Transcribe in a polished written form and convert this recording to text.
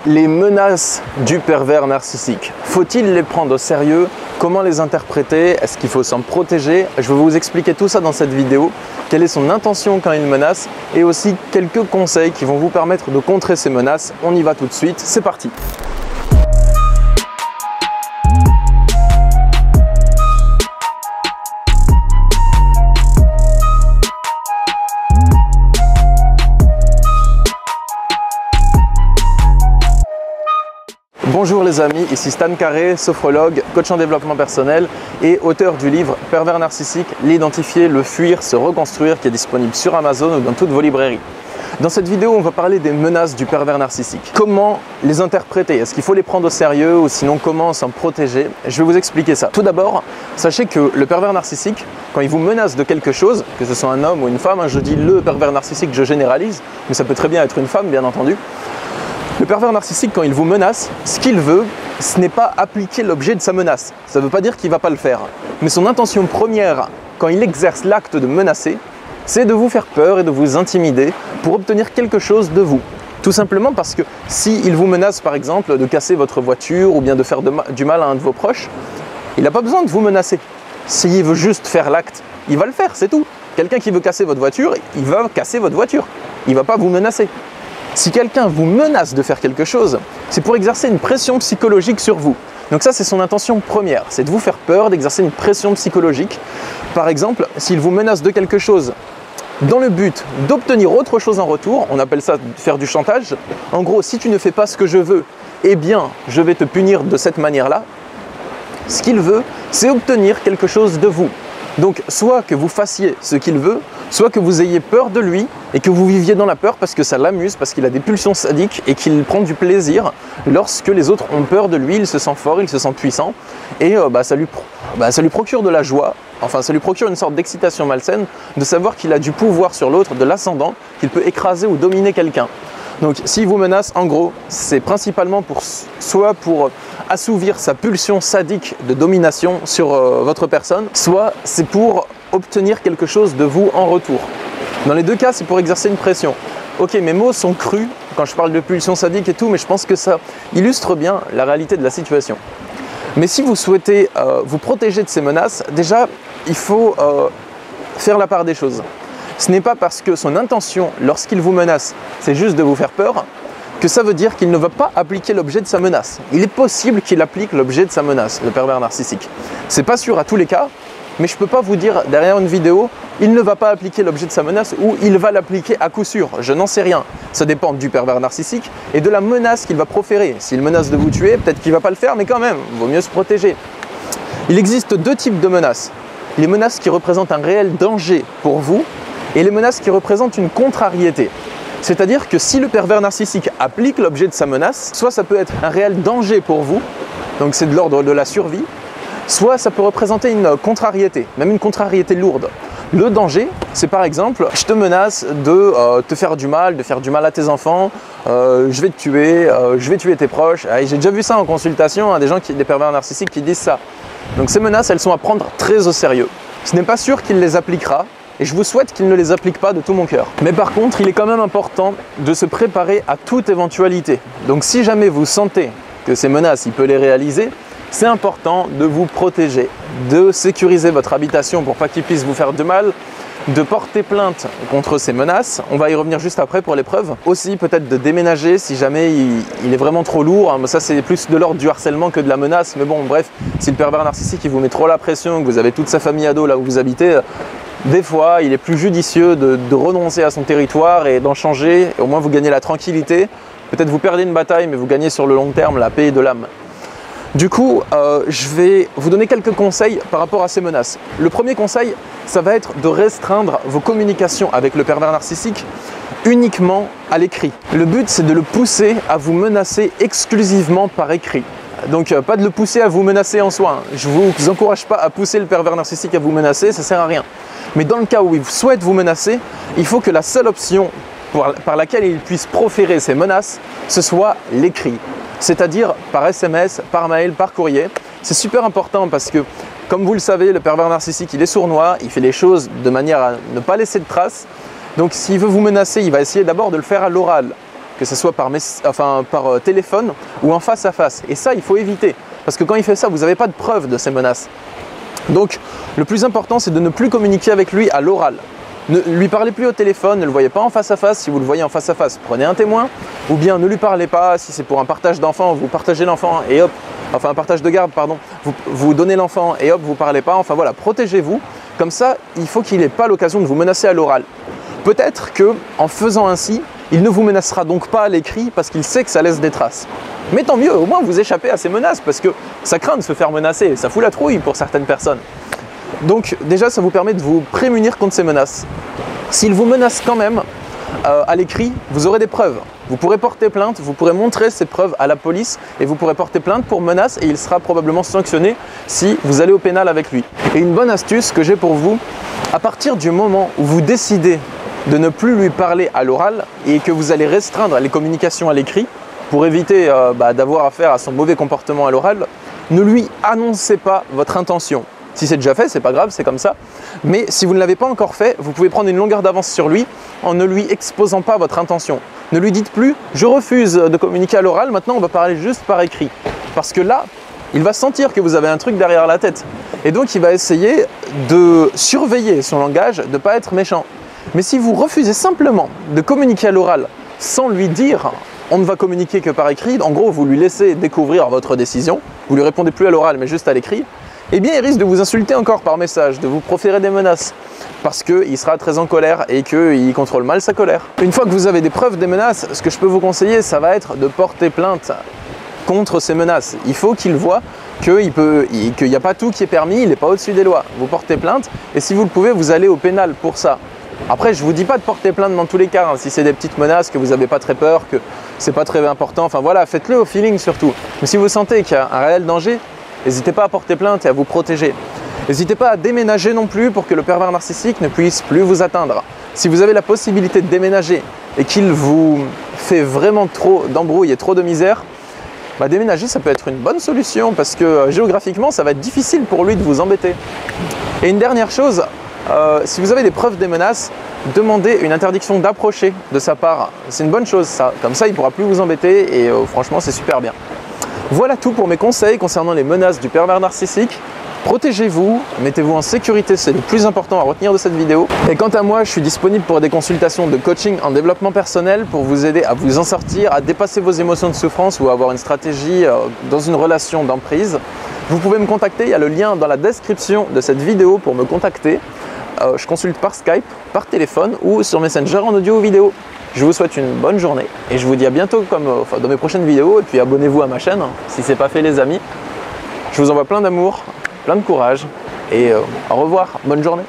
Les menaces du pervers narcissique. Faut-il les prendre au sérieux? Comment les interpréter? Est-ce qu'il faut s'en protéger? Je vais vous expliquer tout ça dans cette vidéo. Quelle est son intention quand il menace? Et aussi quelques conseils qui vont vous permettre de contrer ces menaces. On y va tout de suite, c'est parti! Bonjour les amis, ici Stan Carré, sophrologue, coach en développement personnel et auteur du livre Pervers narcissique, l'identifier, le fuir, se reconstruire, qui est disponible sur Amazon ou dans toutes vos librairies. Dans cette vidéo, on va parler des menaces du pervers narcissique. Comment les interpréter? Est-ce qu'il faut les prendre au sérieux ou sinon comment s'en protéger? Je vais vous expliquer ça. Tout d'abord, sachez que le pervers narcissique, quand il vous menace de quelque chose, que ce soit un homme ou une femme, je dis le pervers narcissique, je généralise, mais ça peut très bien être une femme, bien entendu. Le pervers narcissique, quand il vous menace, ce qu'il veut, ce n'est pas appliquer l'objet de sa menace. Ça ne veut pas dire qu'il ne va pas le faire. Mais son intention première, quand il exerce l'acte de menacer, c'est de vous faire peur et de vous intimider pour obtenir quelque chose de vous. Tout simplement parce que s'il vous menace, par exemple, de casser votre voiture ou bien de faire du mal à un de vos proches, il n'a pas besoin de vous menacer. S'il veut juste faire l'acte, il va le faire, c'est tout. Quelqu'un qui veut casser votre voiture, il va casser votre voiture. Il ne va pas vous menacer. Si quelqu'un vous menace de faire quelque chose, c'est pour exercer une pression psychologique sur vous. Donc ça, c'est son intention première, c'est de vous faire peur, d'exercer une pression psychologique. Par exemple, s'il vous menace de quelque chose dans le but d'obtenir autre chose en retour, on appelle ça faire du chantage. En gros, si tu ne fais pas ce que je veux, eh bien, je vais te punir de cette manière-là. Ce qu'il veut, c'est obtenir quelque chose de vous. Donc, soit que vous fassiez ce qu'il veut, soit que vous ayez peur de lui et que vous viviez dans la peur parce que ça l'amuse, parce qu'il a des pulsions sadiques et qu'il prend du plaisir lorsque les autres ont peur de lui, il se sent fort, il se sent puissant et ça lui procure de la joie, enfin ça lui procure une sorte d'excitation malsaine de savoir qu'il a du pouvoir sur l'autre, de l'ascendant, qu'il peut écraser ou dominer quelqu'un. Donc s'il vous menace, en gros, c'est principalement soit pour assouvir sa pulsion sadique de domination sur votre personne, soit c'est pour obtenir quelque chose de vous en retour. Dans les deux cas, c'est pour exercer une pression. Ok, mes mots sont crus quand je parle de pulsion sadique et tout, mais je pense que ça illustre bien la réalité de la situation. Mais si vous souhaitez vous protéger de ces menaces, déjà, il faut faire la part des choses. Ce n'est pas parce que son intention, lorsqu'il vous menace, c'est juste de vous faire peur, que ça veut dire qu'il ne va pas appliquer l'objet de sa menace. Il est possible qu'il applique l'objet de sa menace, le pervers narcissique. C'est pas sûr à tous les cas, mais je ne peux pas vous dire derrière une vidéo, il ne va pas appliquer l'objet de sa menace ou il va l'appliquer à coup sûr. Je n'en sais rien. Ça dépend du pervers narcissique et de la menace qu'il va proférer. S'il menace de vous tuer, peut-être qu'il ne va pas le faire, mais quand même, il vaut mieux se protéger. Il existe deux types de menaces. Les menaces qui représentent un réel danger pour vous et les menaces qui représentent une contrariété. C'est-à-dire que si le pervers narcissique applique l'objet de sa menace, soit ça peut être un réel danger pour vous, donc c'est de l'ordre de la survie, soit ça peut représenter une contrariété, même une contrariété lourde. Le danger, c'est par exemple, je te menace de te faire du mal, à tes enfants, je vais te tuer, je vais tuer tes proches. J'ai déjà vu ça en consultation, des pervers narcissiques qui disent ça. Donc ces menaces, elles sont à prendre très au sérieux. Ce n'est pas sûr qu'il les appliquera, et je vous souhaite qu'il ne les applique pas de tout mon cœur. Mais par contre, il est quand même important de se préparer à toute éventualité. Donc si jamais vous sentez que ces menaces, il peut les réaliser, c'est important de vous protéger, de sécuriser votre habitation pour pas qu'il puisse vous faire de mal, de porter plainte contre ces menaces. On va y revenir juste après pour l'épreuve. Aussi peut-être de déménager si jamais il est vraiment trop lourd. Ça c'est plus de l'ordre du harcèlement que de la menace. Mais bon bref, si le pervers narcissique il vous met trop la pression, que vous avez toute sa famille ado là où vous habitez, des fois il est plus judicieux de renoncer à son territoire et d'en changer. Et au moins vous gagnez la tranquillité. Peut-être vous perdez une bataille mais vous gagnez sur le long terme la paix de l'âme. Du coup, je vais vous donner quelques conseils par rapport à ces menaces. Le premier conseil, ça va être de restreindre vos communications avec le pervers narcissique uniquement à l'écrit. Le but, c'est de le pousser à vous menacer exclusivement par écrit. Donc, pas de le pousser à vous menacer en soi. Je ne vous encourage pas à pousser le pervers narcissique à vous menacer, ça ne sert à rien. Mais dans le cas où il souhaite vous menacer, il faut que la seule option par laquelle il puisse proférer ces menaces, ce soit l'écrit. C'est-à-dire par SMS, par mail, par courrier. C'est super important parce que, comme vous le savez, le pervers narcissique, il est sournois, il fait les choses de manière à ne pas laisser de traces. Donc s'il veut vous menacer, il va essayer d'abord de le faire à l'oral. que ce soit par téléphone ou en face à face. Et ça, il faut éviter. Parce que quand il fait ça, vous n'avez pas de preuve de ces menaces. Donc, le plus important, c'est de ne plus communiquer avec lui à l'oral. Ne lui parlez plus au téléphone, ne le voyez pas en face à face. Si vous le voyez en face à face, prenez un témoin. Ou bien ne lui parlez pas. Si c'est pour un partage d'enfant, vous partagez l'enfant et hop, enfin un partage de garde, pardon, vous donnez l'enfant et hop, vous parlez pas. Enfin voilà, protégez-vous. Comme ça, il faut qu'il n'ait pas l'occasion de vous menacer à l'oral. Peut-être qu'en faisant ainsi, il ne vous menacera donc pas à l'écrit parce qu'il sait que ça laisse des traces. Mais tant mieux, au moins vous échappez à ces menaces parce que ça craint de se faire menacer, ça fout la trouille pour certaines personnes. Donc déjà, ça vous permet de vous prémunir contre ces menaces. S'il vous menace quand même à l'écrit, vous aurez des preuves. Vous pourrez porter plainte, vous pourrez montrer ces preuves à la police et vous pourrez porter plainte pour menace et il sera probablement sanctionné si vous allez au pénal avec lui. Et une bonne astuce que j'ai pour vous, à partir du moment où vous décidez de ne plus lui parler à l'oral et que vous allez restreindre les communications à l'écrit pour éviter d'avoir affaire à son mauvais comportement à l'oral, ne lui annoncez pas votre intention. Si c'est déjà fait, c'est pas grave, c'est comme ça. Mais si vous ne l'avez pas encore fait, vous pouvez prendre une longueur d'avance sur lui en ne lui exposant pas votre intention. Ne lui dites plus « je refuse de communiquer à l'oral, maintenant on va parler juste par écrit ». Parce que là, il va sentir que vous avez un truc derrière la tête. Et donc il va essayer de surveiller son langage, de ne pas être méchant. Mais si vous refusez simplement de communiquer à l'oral sans lui dire « on ne va communiquer que par écrit », en gros vous lui laissez découvrir votre décision, vous lui répondez plus à l'oral mais juste à l'écrit, eh bien il risque de vous insulter encore par message, de vous proférer des menaces, parce qu'il sera très en colère et qu'il contrôle mal sa colère. Une fois que vous avez des preuves des menaces, ce que je peux vous conseiller, ça va être de porter plainte contre ces menaces. Il faut qu'il voit qu'il n'y a pas tout qui est permis, il n'est pas au-dessus des lois. Vous portez plainte et si vous le pouvez, vous allez au pénal pour ça. Après, je ne vous dis pas de porter plainte dans tous les cas, hein. Si c'est des petites menaces, que vous n'avez pas très peur, que c'est pas très important, enfin voilà, faites-le au feeling surtout. Mais si vous sentez qu'il y a un réel danger, n'hésitez pas à porter plainte et à vous protéger. N'hésitez pas à déménager non plus pour que le pervers narcissique ne puisse plus vous atteindre. Si vous avez la possibilité de déménager et qu'il vous fait vraiment trop d'embrouilles et trop de misère, déménager ça peut être une bonne solution parce que géographiquement ça va être difficile pour lui de vous embêter. Et une dernière chose, si vous avez des preuves des menaces, demandez une interdiction d'approcher de sa part. C'est une bonne chose ça, comme ça il ne pourra plus vous embêter et franchement c'est super bien. Voilà tout pour mes conseils concernant les menaces du pervers narcissique. Protégez-vous, mettez-vous en sécurité, c'est le plus important à retenir de cette vidéo. Et quant à moi, je suis disponible pour des consultations de coaching en développement personnel pour vous aider à vous en sortir, à dépasser vos émotions de souffrance ou à avoir une stratégie dans une relation d'emprise. Vous pouvez me contacter, il y a le lien dans la description de cette vidéo pour me contacter. Je consulte par Skype, par téléphone ou sur Messenger en audio ou vidéo. Je vous souhaite une bonne journée et je vous dis à bientôt dans mes prochaines vidéos. Et puis abonnez-vous à ma chaîne si ce n'est pas fait les amis. Je vous envoie plein d'amour, plein de courage et au revoir, bonne journée.